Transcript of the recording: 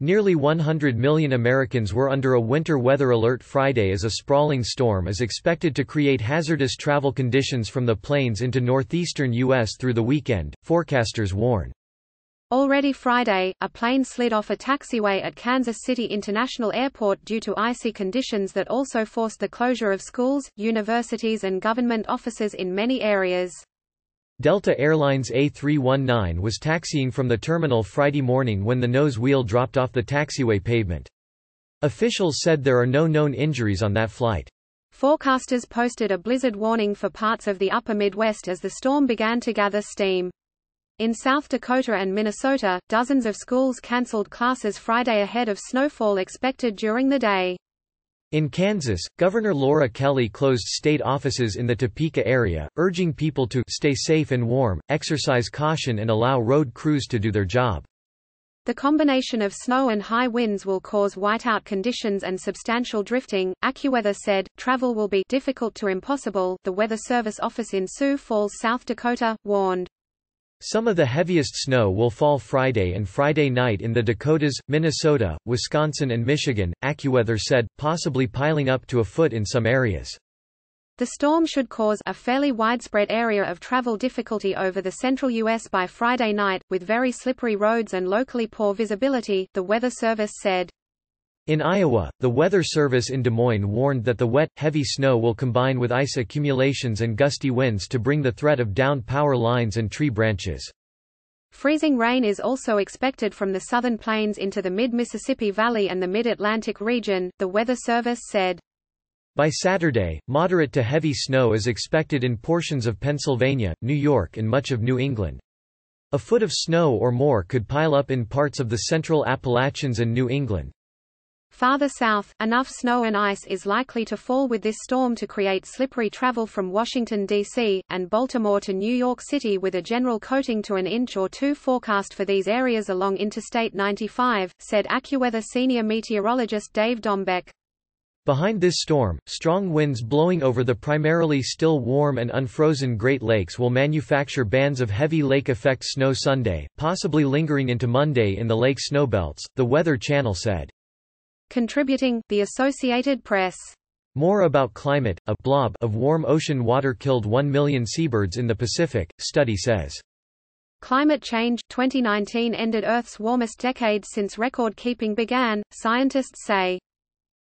Nearly 100 million Americans were under a winter weather alert Friday as a sprawling storm is expected to create hazardous travel conditions from the plains into northeastern U.S. through the weekend, forecasters warn. Already Friday, a plane slid off a taxiway at Kansas City International Airport due to icy conditions that also forced the closure of schools, universities and government offices in many areas. Delta Airlines A319 was taxiing from the terminal Friday morning when the nose wheel dropped off the taxiway pavement. Officials said there are no known injuries on that flight. Forecasters posted a blizzard warning for parts of the upper Midwest as the storm began to gather steam. In South Dakota and Minnesota, dozens of schools canceled classes Friday ahead of snowfall expected during the day. In Kansas, Governor Laura Kelly closed state offices in the Topeka area, urging people to stay safe and warm, exercise caution and allow road crews to do their job. The combination of snow and high winds will cause whiteout conditions and substantial drifting, AccuWeather said. Travel will be difficult to impossible, the Weather Service office in Sioux Falls, South Dakota, warned. Some of the heaviest snow will fall Friday and Friday night in the Dakotas, Minnesota, Wisconsin and Michigan, AccuWeather said, possibly piling up to a foot in some areas. The storm should cause a fairly widespread area of travel difficulty over the central U.S. by Friday night, with very slippery roads and locally poor visibility, the Weather Service said. In Iowa, the Weather Service in Des Moines warned that the wet, heavy snow will combine with ice accumulations and gusty winds to bring the threat of downed power lines and tree branches. Freezing rain is also expected from the southern plains into the mid-Mississippi Valley and the mid-Atlantic region, the Weather Service said. By Saturday, moderate to heavy snow is expected in portions of Pennsylvania, New York and much of New England. A foot of snow or more could pile up in parts of the central Appalachians and New England. Farther south, enough snow and ice is likely to fall with this storm to create slippery travel from Washington, D.C., and Baltimore to New York City with a general coating to an inch or two forecast for these areas along Interstate 95, said AccuWeather senior meteorologist Dave Dombeck. Behind this storm, strong winds blowing over the primarily still warm and unfrozen Great Lakes will manufacture bands of heavy lake effect snow Sunday, possibly lingering into Monday in the lake snowbelts, the Weather Channel said. Contributing, the Associated Press. More about climate, a blob of warm ocean water killed 1 million seabirds in the Pacific, study says. Climate change, 2019 ended Earth's warmest decade since record keeping began, scientists say.